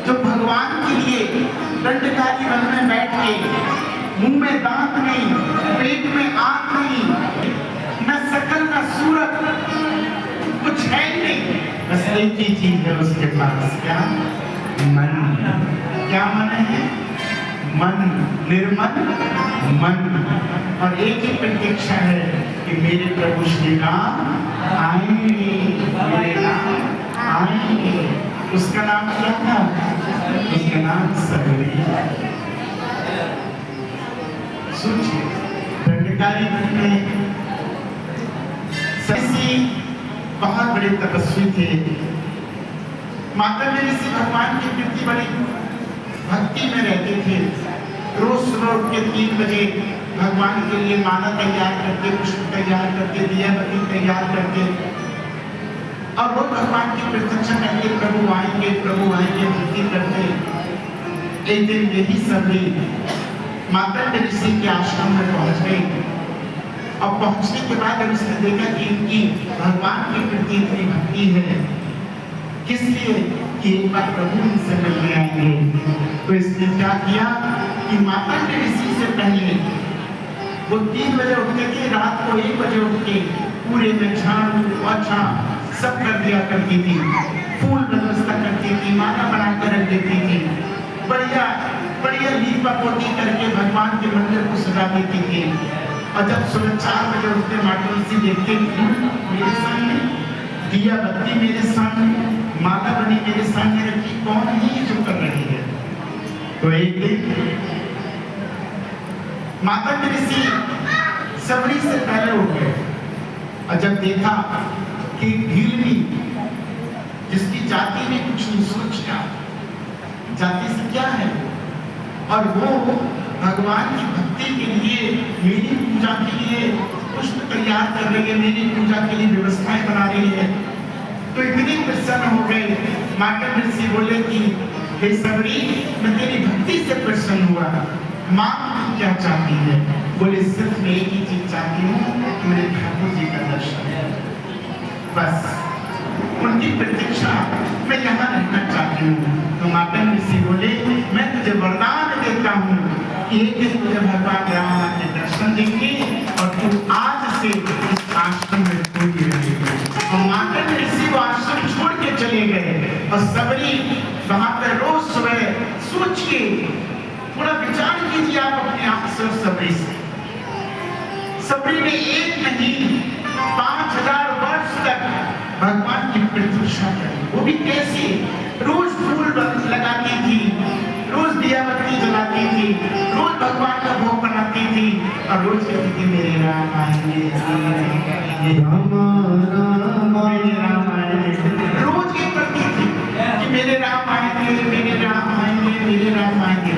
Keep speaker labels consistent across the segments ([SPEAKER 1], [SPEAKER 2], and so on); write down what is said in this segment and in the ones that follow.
[SPEAKER 1] जो भगवान के लिए दंडकारी वन में बैठ के मुंह में दांत नहीं, पेट में आंत नहीं, न शकल न सूरत, कुछ है ही नहीं, बस एक ही चीज है उसके पास, क्या? मन। क्या मन है? मन, निर्मल मन। और एक ही प्रतीक्षा है कि मेरे प्रभु श्री राम आएंगे, मेरे राम आएंगे। उसका नाम क्या था? उसका नाम सबरी। सोचिए, दंडकारी वन में सबरी बहुत बड़े तपस्वी थे। माता मेरी ऋषि भगवान की प्रति बड़ी भक्ति में रहते थे। रोज सुबह उठ के 3 बजे भगवान के लिए माला तैयार करके, पुष्प तैयार करके, दिया बत्ती तैयार करके और रोज भगवान की प्रतीक्षा करके प्रभु आएंगे भक्ति करते। एक दिन यही सभी माता ऋषि के आश्रम में पहुंच गई और पहुंचने के बाद उसने देखा कि इनकी भगवान के प्रति इतनी भक्ति है, किस लिए? कि एक बार प्रभु इनसे मिलने आएंगे। तो इसने क्या किया कि माता ऋषि से पहले वो 3 बजे उठते थे, रात को 1 बजे उठ के पूरे में झाड़ू पोछा सब कर दिया करती थी, फूल व्यवस्था करती थी, माला बना कर रख देती थी, बढ़िया बढ़िया लीपा पोती करके भगवान के मंदिर को सजा देती थी। और जब सुबह 4 बजे उठते माता ऋषि देखते मेरे सामने दिया बत्ती, मेरे सामने माला बनी मेरे सामने रखी, कौन है जो कर रही है? तो एक दिन माता ऋषि सबरी से पहले उठ गए और जब देखा कि भीलनी जिसकी जाति में कुछ नहीं, सोचा जाति से क्या है, और वो भगवान की भक्ति के लिए, मेरी पूजा के लिए पुष्प तैयार कर रही है, मेरी पूजा के लिए व्यवस्थाएं बना रही है, तो इतनी प्रसन्न हो गए। माता ऋषि बोले कि हे सबरी, मैं तेरी भक्ति से प्रसन्न हुआ, माँ तू क्या चाहती है? बोले सिर्फ मैं एक ही चीज चाहती हूँ कि मेरे ठाकुर जी का दर्शन है, बस उनकी प्रतीक्षा मैं यहाँ रहना चाहती हूँ। तो माता ऋषि बोले मैं तुझे वरदान देता हूँ कि एक दिन तुझे भगवान राम के दर्शन देंगे और तू आज से इस आश्रम में पूरी रहेगी। तो माता ऋषि वो आश्रम छोड़ के चले गए और सबरी वहां पर रोज सुबह सोचिए, थोड़ा विचार कीजिए आप अपने आप से। सबरी से सबरी ने एक नहीं 5000 वर्ष तक भगवान की प्रतीक्षा करी। वो भी कैसे? रोज फूल लगाती थी, रोज दिया बत्ती जलाती थी, रोज भगवान का भोग बनाती थी और रोज कहती थी मेरे राम आएंगे, मेरे राम आएंगे। रोज ये करती थी कि मेरे राम आएंगे, मेरे राम आएंगे, मेरे राम आएंगे।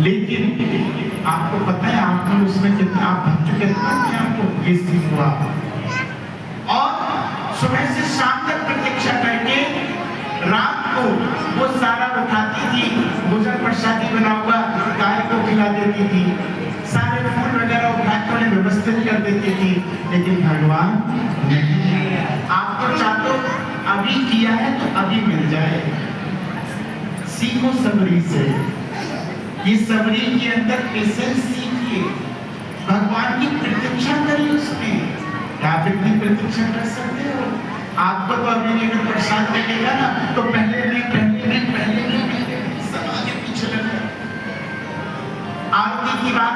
[SPEAKER 1] लेकिन आपको पता है आपने उसमें कितना भक्त कितना आपको ये सीख हुआ। और सुबह से शाम तक प्रतीक्षा करके रात को वो सारा उठाती थी, भोजन प्रसादी बना हुआ गाय को खिला देती थी, सारे फूल वगैरह उठा के उन्हें व्यवस्थित कर देती थी। लेकिन भगवान नहीं, आपको चाहते अभी किया है तो अभी मिल जाए। सीखो सबरी से, ये सबरी के अंदर पेशेंस सीखिए, भगवान की प्रतीक्षा करिए। उसमें आप इतनी प्रतीक्षा कर सकते हो? आपको तो अभी अगर प्रसाद मिलेगा ना तो पहले सब आगे पीछे लगे। आरती की बात